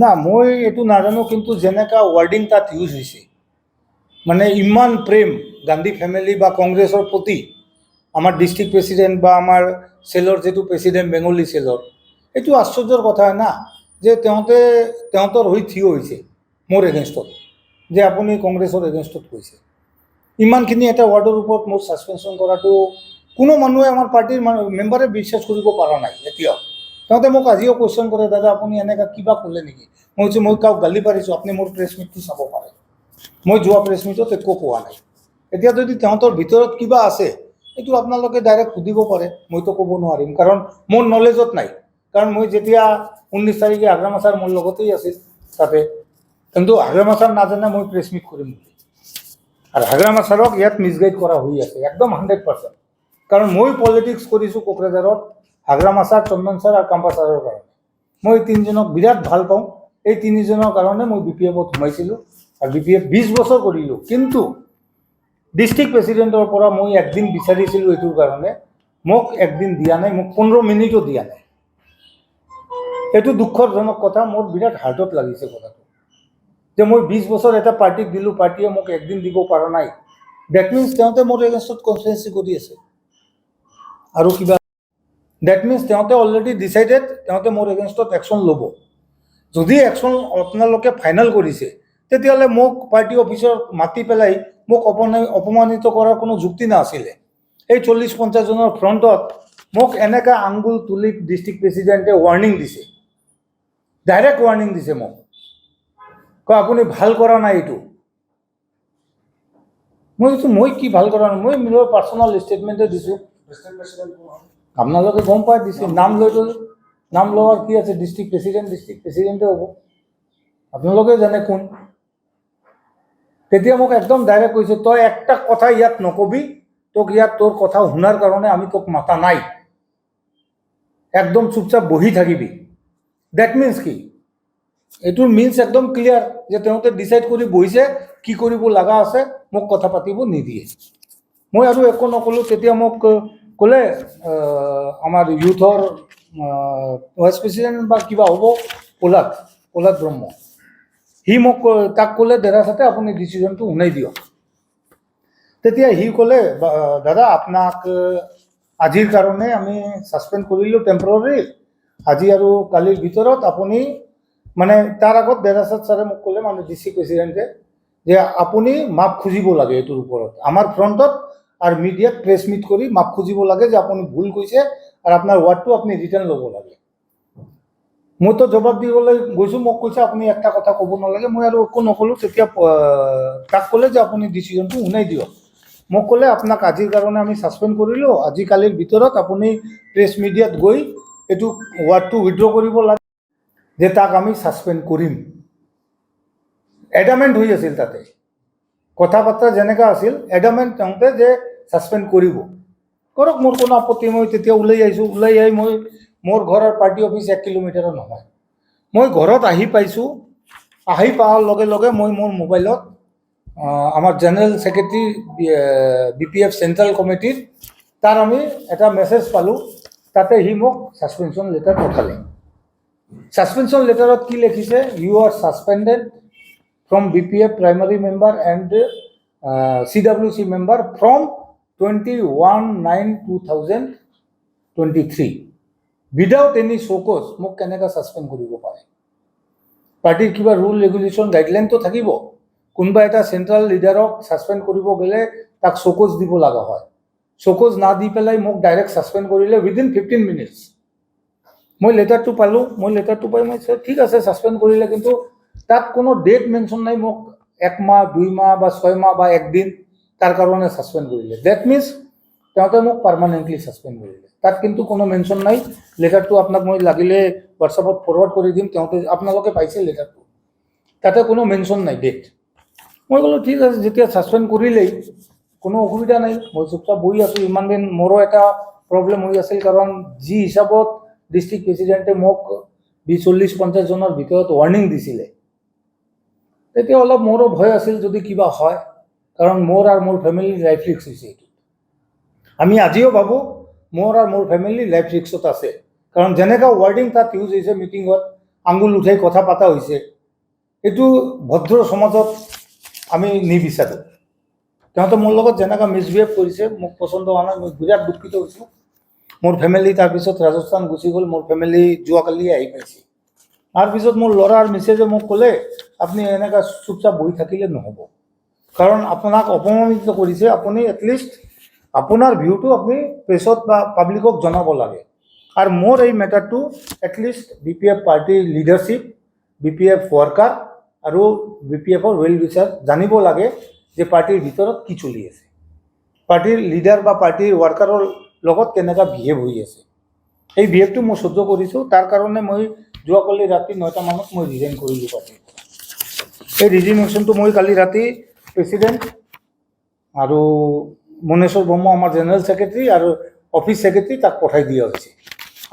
না মই এইটো নাজানো, কিন্তু যেনেকা ৱাৰ্ডিং তাত ইউজ হৈছে, মানে ইমান প্ৰেম গান্ধী ফেমিলি বা কংগ্ৰেছৰ প্ৰতি, আমাৰ ডিষ্ট্ৰিক্ট প্ৰেচিডেণ্ট বা আমাৰ চেলৰ যিটো প্ৰেচিডেণ্ট বেংগলী চেলৰ, এইটো আশ্চৰ্যৰ কথা না, যে তেহঁতৰ হৈ থিয় হৈছে মোৰ এগেইনষ্টত, যে আপুনি কংগ্ৰেছৰ এগেইনষ্টত কৈছে। ইমানখিনি এটা ৱাৰ্ডৰ ওপৰত মোৰ ছাছপেনশ্যন কৰাটো কোনো মানুহে আমাৰ পাৰ্টিৰ মেম্বাৰে বিশ্বাস কৰিব পৰা নাই এতিয়াও। তেহঁতে মোক আজিও কুৱেশ্যন কৰে, দাদা আপুনি এনেকুৱা কিবা ক'লে নেকি? মই কৈছোঁ মই কাওক গালি পাৰিছোঁ, আপুনি মোৰ প্ৰেছ মিটটো চাব পাৰে। মই যোৱা প্ৰেছ মিটত একো কোৱা নাই। এতিয়া যদি তেহঁতৰ ভিতৰত কিবা আছে, এইটো আপোনালোকে ডাইৰেক্ট সুধিব পাৰে, মইতো ক'ব নোৱাৰিম, কাৰণ মোৰ নলেজত নাই। কাৰণ মই যেতিয়া 19 তাৰিখে হাগ্ৰামা ছাৰ মোৰ লগতেই আছিল তাতে, কিন্তু হাগ্ৰামা ছাৰ নাজানে মই প্ৰেছ মিট কৰিম বুলি। আৰু হাগ্ৰামা ছাৰক ইয়াত মিছগাইড কৰা হৈ আছে একদম 100%। কাৰণ মই পলিটিক্স কৰিছোঁ কোকৰাঝাৰত হাগ্ৰামা ছাৰ, চন্দন ছাৰ আৰু কাম্পা ছাৰৰ কাৰণে। মই এই তিনিজনক বিৰাট ভাল পাওঁ। এই তিনিজনৰ কাৰণে মই BPFত সোমাইছিলোঁ আৰু BPF 20 বছৰ কৰিলোঁ। কিন্তু ডিষ্ট্ৰিক্ট প্ৰেচিডেণ্টৰ পৰা মই একদিন বিচাৰিছিলোঁ এইটোৰ কাৰণে, মোক একদিন দিয়া নাই, মোক 15 মিনিটো দিয়া নাই। এইটো দুখজনক কথা, মোৰ বিৰাট হাৰ্টত লাগিছে কথাটো, যে মই 20 বছৰ এটা পাৰ্টিক দিলোঁ, পাৰ্টিয়ে মোক একদিন দিব পৰা নাই। ডেট মিনছ তেহঁতে মোৰ এগেইনষ্টত কনস্পিৰেচি কৰি আছে আৰু কিবা। ডেট মিনছ তেহঁতে অলৰেডি ডিচাইডেড, তেহঁতে মোৰ এগেইনষ্টত একশ্যন ল'ব। যদি একশ্যন আপোনালোকে ফাইনেল কৰিছে, তেতিয়াহ'লে মোক পাৰ্টি অফিচত মাতি পেলাই মোক অপমানিত কৰাৰ কোনো যুক্তি নাছিলে। এই 40-50 জনৰ ফ্ৰণ্টত মোক এনেকা আঙুল তুলি ডিষ্ট্ৰিক্ট প্ৰেচিডেণ্টে ৱাৰ্ণিং দিছে, ডাইৰেক্ট ৱাৰ্ণিং দিছে মোক, কয় আপুনি ভাল কৰা নাই এইটো। মই কৈছোঁ মই কি ভাল কৰা নাই, মই মোৰ পাৰ্চনেল ষ্টেটমেণ্টে দিছোঁ। আপোনালোকে গম পাই দিছে, নাম লৈ ল'লোঁ, নাম লোৱাৰ কি আছে, ডিষ্ট্ৰিক্ট প্ৰেচিডেণ্টে হ'ব, আপোনালোকে জানে কোন। তেতিয়া মোক একদম ডাইৰেক্ট কৈছে, তই একটা কথা ইয়াত নকবি, তোক ইয়াত তোৰ কথা শুনাৰ কাৰণে আমি তোক মাতা নাই, একদম চুপচাপ বহি থাকিবি। ডেট মিনছ কি? এইটোৰ মিনছ একদম ক্লিয়াৰ, যে তেহঁতে ডিচাইড কৰি বহিছে কি কৰিব লগা আছে, মোক কথা পাতিব নিদিয়ে। মই আৰু একো নক'লোঁ। তেতিয়া মোক ক'লে আমাৰ ইউথৰ ভাইচ প্ৰেচিডেণ্ট বা কিবা হ'ব, প্ৰহ্লাদ ব্ৰহ্ম, সি মোক তাক ক'লে দেৰাচতে আপুনি ডিচিশ্যনটো শুনাই দিয়ক। তেতিয়া সি ক'লে, দাদা আপোনাক আজিৰ কাৰণে আমি ছাছপেণ্ড কৰিলোঁ টেম্পৰৰী, আজি আৰু কালিৰ ভিতৰত আপুনি, মানে তাৰ আগত দেৰাচাত ছাৰে মোক ক'লে, মানে ডিষ্ট্ৰিক্ট প্ৰেচিডেণ্টে, যে আপুনি মাপ খুজিব লাগে এইটোৰ ওপৰত, আমাৰ ফ্ৰণ্টত আৰু মিডিয়াত প্ৰেছ মিট কৰি মাপ খুজিব লাগে যে আপুনি ভুল কৈছে আৰু আপোনাৰ ৱাৰ্ডটো আপুনি ৰিটাৰ্ণ ল'ব লাগে। মইতো জবাব দিবলৈ গৈছোঁ, মোক কৈছে আপুনি একটা কথা ক'ব নালাগে। মই আৰু একো নক'লোঁ। তেতিয়া তাক ক'লে যে আপুনি ডিচিশ্যনটো শুনাই দিয়ক। মোক ক'লে আপোনাক আজিৰ কাৰণে আমি ছাছপেণ্ড কৰিলোঁ, আজি কালিৰ ভিতৰত আপুনি প্ৰেছ মিডিয়াত গৈ এইটো ৱাৰ্ডটো উইথড্ৰ কৰিব লাগে, যে তাক আমি ছাছপেণ্ড কৰিম। এডামেণ্ট হৈ আছিল তাতে, কথা বাৰ্তা যেনেকুৱা আছিল, এডামেণ্ট তেহঁতে যে ছাছপেণ্ড কৰিব, কৰক, মোৰ কোনো আপত্তি। মই তেতিয়া ওলাই আহিছোঁ। ওলাই আহি মই, মোৰ ঘৰৰ পাৰ্টি অফিচ 1 কিলোমিটাৰো নহয়। মই ঘৰত আহি পাইছোঁ। আহি পোৱাৰ লগে লগে মই মোৰ মোবাইলত আমাৰ জেনেৰেল ছেক্ৰেটাৰী BPF চেণ্ট্ৰেল কমিটিৰ তাৰ আমি এটা মেছেজ পালোঁ। তাতে সি মোক ছাছপেনশ্যন লেটাৰ পঠালে। ছাছপেনশ্যন লেটাৰত কি লিখিছে, you are suspended from BPF primary member and CWC member from 21/9/2023 without any show cause. মোক কেনেকৈ ছাছপেণ্ড কৰিব পাৰে? পাৰ্টিৰ কিবা ৰুল ৰেগুলেশ্যন গাইডলাইনটো থাকিব। কোনোবা এটা চেণ্ট্ৰেল লিডাৰক ছাছপেণ্ড কৰিব গ'লে তাক শ'কজ দিব লগা হয়। শ'কজ না দি পেলাই মোক ডাইৰেক্ট ছাছপেণ্ড কৰিলে উইদিন 15 মিনিটছ। মই লেটাৰটো পালোঁ। মই লেটাৰটো পাই মই ঠিক আছে ছাছপেণ্ড কৰিলে, কিন্তু তাত কোনো ডেট মেনশ্যন নাই মোক 1 মাহ 2 মাহ বা 6 মাহ বা 1 দিন তাৰ কাৰণে ছাছপেণ্ড কৰিলে। ডেট মিনছ তেহঁতে মোক পাৰ্মানেণ্টলি ছাছপেণ্ড কৰিলে। তাত কিন্তু কোনো মেনশ্যন নাই। লেটাৰটো আপোনাক মই লাগিলে হোৱাটছআপত ফৰৱাৰ্ড কৰি দিম, তেহঁতে আপোনালোকে পাইছে লেটাৰটো, তাতে কোনো মেনশ্যন নাই ডেট। মই ক'লোঁ ঠিক আছে, যেতিয়া ছাছপেণ্ড কৰিলেই কোনো অসুবিধা নাই, মই চুপচাপ বহি আছোঁ। ইমান দিন মোৰো এটা প্ৰব্লেম হৈ আছিল, কাৰণ যি হিচাপত ডিষ্ট্ৰিক্ট প্ৰেচিডেণ্টে মোক 40-50 জনৰ ভিতৰত ৱাৰ্ণিং দিছিলে, তেতিয়া অলপ মোৰো ভয় আছিল যদি কিবা হয়, কাৰণ মোৰ আৰু মোৰ ফেমিলিৰ লাইফ ৰিস্ক হৈছে এইটো। আমি আজিও ভাবোঁ মোৰ আৰু মোৰ ফেমিলি লাইফ ৰিস্কত আছে, কাৰণ যেনেকুৱা ৱাৰ্ডিং তাত ইউজ হৈছে মিটিঙত, আঙুল উঠাই কথা পতা হৈছে, এইটো ভদ্ৰ সমাজত আমি নিবিচাৰোঁ। তেওঁতো মোৰ লগত যেনেকৈ মিছবিহেভ কৰিছে, মোক পচন্দ হোৱা নাই, মই বিৰাট দুখিত হৈছোঁ। মোৰ ফেমিলি তাৰপিছত ৰাজস্থান গুচি গ'ল, মোৰ ফেমিলি যোৱাকালি আহি পাইছে। তাৰপিছত মোৰ ল'ৰাৰ মিছেজে মোক ক'লে, আপুনি এনেকৈ চুপচাপ বহি থাকিলে নহ'ব, কাৰণ আপোনাক অপমানিত কৰিছে, আপুনি এটলিষ্ট আপোনাৰ ভিউটো আপুনি প্ৰেছত বা পাব্লিকক জনাব লাগে। আৰু মোৰ এই মেটাৰটো এটলিষ্ট BPF পাৰ্টিৰ লিডাৰশ্বিপ, BPF ৱৰ্কাৰ আৰু BPFৰ ৱেল উইচাৰ জানিব লাগে যে পাৰ্টিৰ ভিতৰত কি চলি আছে, পাৰ্টিৰ লিডাৰ বা পাৰ্টিৰ ৱৰ্কাৰৰ লগত কেনেকুৱা বিহেভ হৈ আছে। এই বিহেভটো মই সহ্য কৰিছোঁ, তাৰ কাৰণে মই যোৱাকালি ৰাতি 9টা মানত মই ৰিজাইন কৰিলোঁ পাৰ্টিৰ। এই ৰিজিগনেশ্যনটো মই কালি ৰাতি প্ৰেচিডেণ্ট আৰু মনেশ্বৰ ব্ৰহ্ম আমাৰ জেনেৰেল ছেক্ৰেটাৰী আৰু অফিচ ছেক্ৰেটাৰী তাক পঠাই দিয়া হৈছে।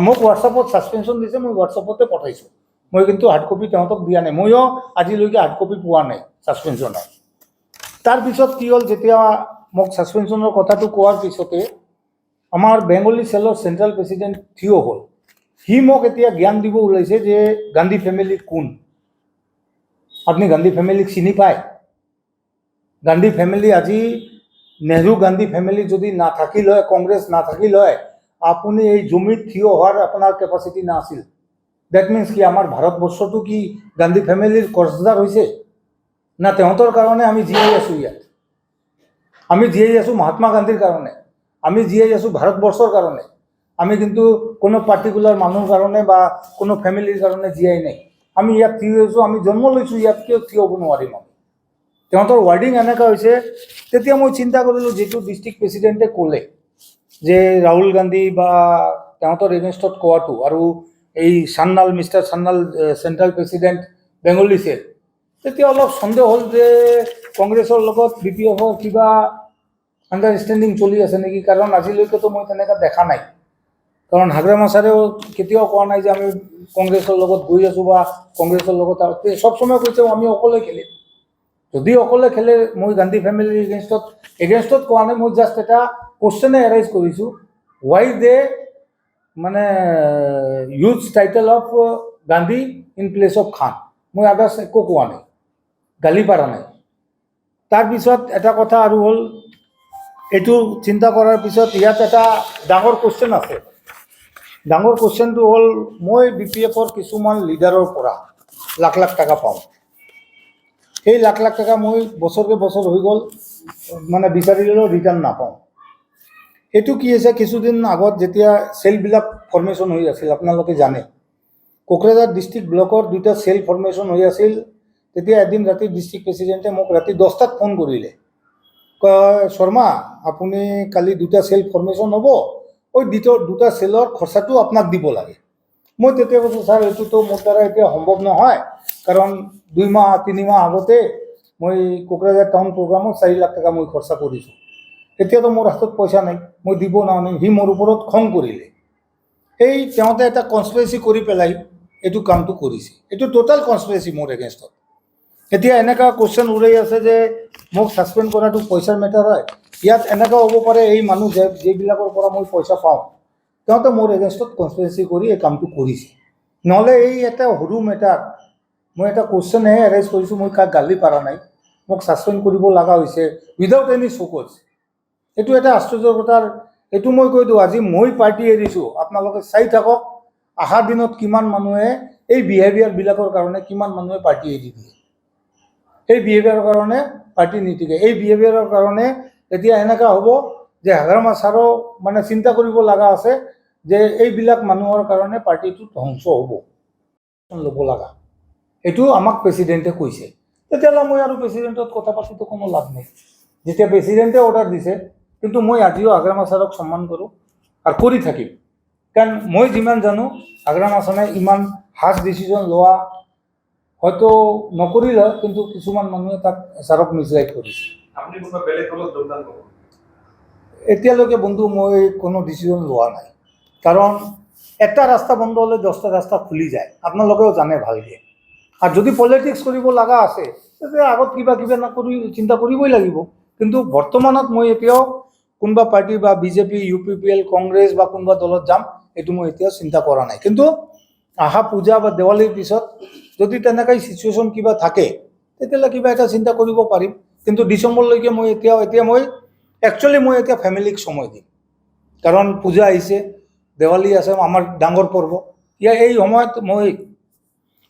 মোক হোৱাটছআপত ছাছপেনশ্যন দিছে, মই হোৱাটছআপতে পঠাইছোঁ, মই কিন্তু হাৰ্ড কপি তেওঁলোকক দিয়া নাই, ময়ো আজিলৈকে হাৰ্ড কপি পোৱা নাই ছাছপেনশ্যনৰ। তাৰপিছত কি হ'ল, যেতিয়া মোক ছাছপেনশ্যনৰ কথাটো কোৱাৰ পিছতে আমাৰ বেংগলী চেলৰ চেণ্ট্ৰেল প্ৰেচিডেণ্ট থিয় হ'ল। সি মোক এতিয়া জ্ঞান দিব ওলাইছে যে গান্ধী ফেমিলি কোন, আপুনি গান্ধী ফেমিলিক চিনি পায়? গান্ধী ফেমিলি আজি নেহৰু গান্ধী ফেমিলি যদি নাথাকিল হয়, কংগ্ৰেছ নাথাকিল হয়, আপুনি এই জমিত থিয় হোৱাৰ আপোনাৰ কেপাচিটি নাছিল। ডেট মিনছ কি আমাৰ ভাৰতবৰ্ষটো কি গান্ধী ফেমিলিৰ কৰ্জদাৰ হৈছে না? তেওঁলোকৰ কাৰণে আমি জীয়াই আছোঁ ইয়াত। আমি জীয়াই আছোঁ মহাত্মা গান্ধীৰ কাৰণে, আমি জীয়াই আছোঁ ভাৰতবৰ্ষৰ কাৰণে। আমি কিন্তু কোনো পাৰ্টিকুলাৰ মানুহৰ কাৰণে বা কোনো ফেমিলিৰ কাৰণে জীয়াই নাই। আমি ইয়াত থিয় হৈছোঁ, আমি জন্ম লৈছোঁ ইয়াত, কিয় থিয় হ'ব নোৱাৰিম আমি? তেওঁলোকৰ ৱাৰ্ডিং এনেকুৱা হৈছে। তেতিয়া মই চিন্তা কৰিলোঁ, যিটো ডিষ্ট্ৰিক্ট প্ৰেচিডেণ্টে ক'লে যে ৰাহুল গান্ধী বা তেওঁলোকৰ এগেইনষ্টত কোৱাটো, আৰু এই চান্নাল মিষ্টাৰ চান্নাল চেণ্ট্ৰেল প্ৰেচিডেণ্ট বেংগলী চেল, তেতিয়া অলপ সন্দেহ হ'ল যে কংগ্ৰেছৰ লগত BPFৰ কিবা আণ্ডাৰষ্টেণ্ডিং চলি আছে নেকি, কাৰণ আজিলৈকেতো মই তেনেকৈ দেখা নাই। কাৰণ হাগ্ৰামা ছাৰেও কেতিয়াও কোৱা নাই যে আমি কংগ্ৰেছৰ লগত গৈ আছোঁ বা কংগ্ৰেছৰ লগত, সব সময় কৈছে আমি অকলে খেলিম। যদি অকলে খেলে, মই গান্ধী ফেমিলিৰ এগেইনষ্টত কোৱা নাই, মই জাষ্ট এটা কুৱেশ্যনে এৰাইজ কৰিছোঁ, ৱাই দে মানে use title of Gandhi in place of Khan. মই আদাৰ্ছ একো কোৱা নাই, গালি পাৰা নাই। তাৰপিছত এটা কথা আৰু হ'ল, এইটো চিন্তা কৰাৰ পিছত ইয়াত এটা ডাঙৰ কুৱেশ্যন আছে। ডাঙৰ কুৱেশ্যনটো হ'ল, মই BPFৰ কিছুমান লিডাৰৰ পৰা লাখ লাখ টকা পাওঁ। সেই লাখ লাখ টকা মই বছৰকে বছৰ হৈ গ'ল মানে বিচাৰিলেও ৰিটাৰ্ণ নাপাওঁ। এইটো কি হৈছে, কিছুদিন আগত যেতিয়া চেলবিলাক ফৰ্মেশ্যন হৈ আছিল, আপোনালোকে জানে কোকৰাঝাৰ ডিষ্ট্ৰিক্ট ব্লকৰ 2টা চেল ফৰ্মেশ্যন হৈ আছিল। তেতিয়া এদিন ৰাতি ডিষ্ট্ৰিক্ট প্ৰেচিডেণ্টে মোক ৰাতি 10টাত ফোন কৰিলে, কয় শৰ্মা আপুনি কালি 2টা চেল ফৰ্মেশ্যন হ'ব, ওই 2টা চেলৰ খৰচাটো আপোনাক দিব লাগে। মই তেতিয়া কৈছোঁ, ছাৰ এইটোতো মোৰ দ্বাৰা এতিয়া সম্ভৱ নহয়, কাৰণ 2 মাহ 3 মাহ আগতে মই কোকৰাঝাৰ টাউন প্ৰগ্ৰামত 4 লাখ টকা মই খৰচা কৰিছোঁ, এতিয়াতো মোৰ হাতত পইচা নাই, মই দিব নোৱাৰিম। সি মোৰ ওপৰত খং কৰিলে। এই তেওঁতে এটা কনস্পিৰেচি কৰি পেলাই এইটো কামটো কৰিছে। এইটো টোটাল কনস্পিৰেচি মোৰ এগেইনষ্টত। এতিয়া এনেকুৱা কুৱেশ্যন উৰাই আছে যে মোক ছাছপেণ্ড কৰাটো পইচাৰ মেটাৰ হয়। ইয়াত এনেকুৱা হ'ব পাৰে, এই মানুহ যিবিলাকৰ পৰা মই পইচা পাওঁ, তেওঁতে মোৰ এগেইনষ্টত কনস্পিৰেচি কৰি এই কামটো কৰিছে। নহ'লে এই এটা সৰু মেটাৰ, মই এটা কুৱেশ্যনহে এৰাইজ কৰিছোঁ, মই কাক গালি পাৰা নাই। মোক ছাছপেণ্ড কৰিব লগা হৈছে উইদাউট এনি শ্ব'কজ। এইটো এটা আশ্চৰ্যৰ কথাৰ। এইটো মই কৈ দিওঁ, আজি মই পাৰ্টি এৰিছোঁ, আপোনালোকে চাই থাকক অহা দিনত কিমান মানুহে এই বিহেভিয়াৰবিলাকৰ কাৰণে কিমান মানুহে পাৰ্টি এৰি দিয়ে। এই বিহেভিয়াৰৰ কাৰণে পাৰ্টি নীতিকে, এই বিহেভিয়াৰৰ কাৰণে এতিয়া এনেকুৱা হ'ব যে হাগ্ৰামা ছাৰো মানে চিন্তা কৰিব লগা আছে যে এইবিলাক মানুহৰ কাৰণে পাৰ্টিটো ধ্বংস হ'ব, ল'ব লগা। এইটো আমাক প্ৰেচিডেণ্টে কৈছে। তেতিয়াহ'লে মই আৰু প্ৰেচিডেণ্টত কথা পাতিতো কোনো লাভ নাই। যেতিয়া প্ৰেচিডেণ্টে অৰ্ডাৰ দিছে, কিন্তু মই আজিও হাগ্ৰামা ছাৰক সন্মান কৰোঁ আৰু কৰি থাকিম। কাৰণ মই যিমান জানো, হাগ্ৰামা ছাৰে ইমান হাৰ্ড ডিচিশ্যন লোৱা হয়তো নকৰিলে, কিন্তু কিছুমান মানুহে তাক ছাৰক মিছগাইড কৰিছে। এতিয়ালৈকে বন্ধু মই কোনো ডিচিশ্যন লোৱা নাই, কাৰণ এটা ৰাস্তা বন্ধ হ'লে 10টা ৰাস্তা খুলি যায়, আপোনালোকেও জানে ভালকৈ। আৰু যদি পলিটিক্স কৰিব লগা আছে, তেতিয়া আগত কিবা নকৰি চিন্তা কৰিবই লাগিব। কিন্তু বৰ্তমানত মই এতিয়াও কোনোবা পাৰ্টি বা BJP, UPPL, কংগ্ৰেছ বা কোনোবা দলত যাম, এইটো মই এতিয়াও চিন্তা কৰা নাই। কিন্তু আহা পূজা বা দেৱালীৰ পিছত যদি তেনেকৈ চিচুৱেশ্যন কিবা থাকে তেতিয়াহ'লে কিবা এটা চিন্তা কৰিব পাৰিম। কিন্তু ডিচেম্বৰলৈকে মই এতিয়া মই একচুৱেলি মই এতিয়া ফেমিলিক সময় দিম, কাৰণ পূজা আহিছে, দেৱালী আছে, আমাৰ ডাঙৰ পৰ্ব। এই সময়ত মই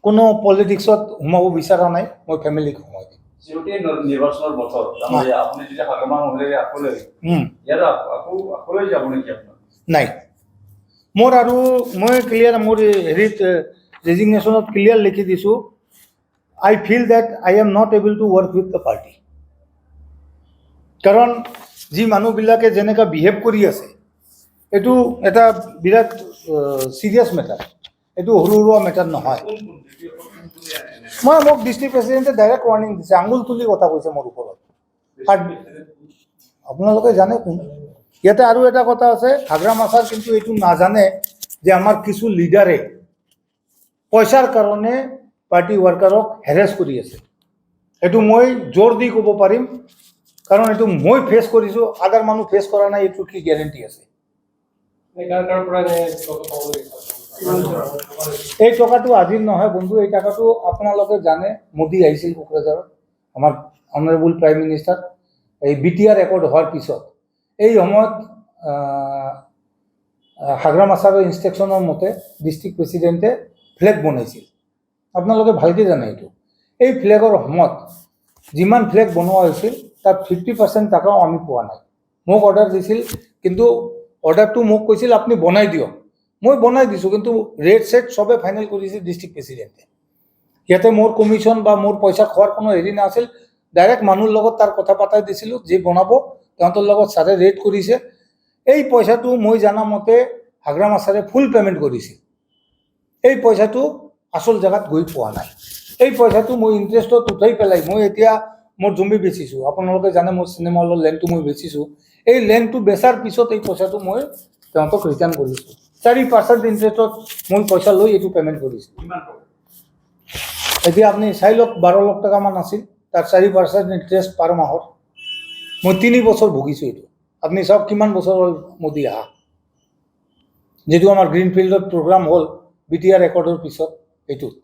কোনো পলিটিক্সত সোমাব বিচৰা নাই, মই ফেমিলিক সময় দিম। নিৰ্বাচনৰ বছৰ আপুনি যেতিয়া হাগমা মহিলাৰে আকৌ যাব নেকি আপোনাৰ? নাই, মোৰ আৰু মই ক্লিয়াৰ মোৰ হেৰিত ৰেজিগনেশ্যনত ক্লিয়াৰ লিখি দিছোঁ, I feel that I am not able to work with the party. কাৰণ যি মানুহবিলাকে যেনেকৈ বিহেভ কৰি আছে এইটো এটা বিৰাট চিৰিয়াছ মেটাৰ, এইটো সৰু সুৰা মেটাৰ নহয়। মোক ডিষ্ট্ৰিক্ট প্ৰেচিডেণ্টে ডাইৰেক্ট ৱাৰ্ণিং দিছে, আঙুল তুলি কথা কৈছে মোৰ ওপৰত। আপোনালোকে জানে কোন। ইয়াতে আৰু এটা কথা আছে, হাগ্ৰাম আছাৰ কিন্তু এইটো নাজানে যে আমাৰ কিছু লিডাৰে পইচাৰ কাৰণে পাৰ্টি ৱৰ্কাৰক হেৰেছ কৰি আছে। এইটো মই জোৰ দি ক'ব পাৰিম, কাৰণ এইটো মই ফেচ কৰিছোঁ, আদাৰ মানুহ ফেচ কৰা নাই, এইটো কি গেৰেণ্টি আছে? এই টকাটো আজিৰ নহয় বন্ধু, এই টকাটো আপোনালোকে জানে, মোদী আহিছিল কোকৰাঝাৰত, আমাৰ অনাৰেবল প্ৰাইম মিনিষ্টাৰ, এই BTR ৰেকৰ্ড হোৱাৰ পিছত এই সময়ত হাগ্ৰাম আছাৰৰ ইনষ্ট্ৰাকশ্যনৰ মতে ডিষ্ট্ৰিক্ট প্ৰেচিডেণ্টে ফ্লেগ বনাইছিল। আপোনালোকে ভালকৈ জানে এইটো। এই ফ্লেগৰ সময়ত যিমান ফ্লেগ বনোৱা হৈছিল তাত 50% টকাও আমি পোৱা নাই। মোক অৰ্ডাৰ দিছিল, কিন্তু অৰ্ডাৰটো মোক কৈছিল আপুনি বনাই দিয়ক, মই বনাই দিছোঁ, কিন্তু ৰেট চেট চবে ফাইনেল কৰিছিল ডিষ্ট্ৰিক্ট প্ৰেচিডেণ্টে। ইয়াতে মোৰ কমিশ্যন বা মোৰ পইচা খোৱাৰ কোনো হেৰি নাছিল, ডাইৰেক্ট মানুহৰ লগত তাৰ কথা পাতাই দিছিলোঁ, যি বনাব সিহঁতৰ লগত ছাৰে ৰেট কৰিছে। এই পইচাটো মই জানা মতে হাগ্ৰাম আছাৰে ফুল পে'মেণ্ট কৰিছিল। এই পইচাটো আচল জেগাত গৈ পোৱা নাই। এই পইচাটো মই ইণ্টাৰেষ্টত উঠাই পেলাই মই এতিয়া মোৰ জমি বেচিছোঁ। আপোনালোকে জানে মোৰ চিনেমা হলৰ লেণ্ডটো মই বেচিছোঁ। এই লেণ্ডটো বেচাৰ পিছত এই পইচাটো মই সিহঁতক ৰিটাৰ্ণ কৰিছোঁ। 4% ইণ্টাৰেষ্টত মই পইচা লৈ এইটো পে'মেণ্ট কৰিছোঁ। এতিয়া আপুনি চাই লওক, 12 লাখ টকামান আছিল, তাৰ 4% ইণ্টাৰেষ্ট পাৰ মাহত। মই 3 বছৰ ভুগিছোঁ এইটো। আপুনি চাওক কিমান বছৰ হ'ল মোদী আহা। যিটো আমাৰ গ্ৰীণফিল্ডত প্ৰগ্ৰাম হ'ল BTR ৰেকৰ্ডৰ পিছত এইটোত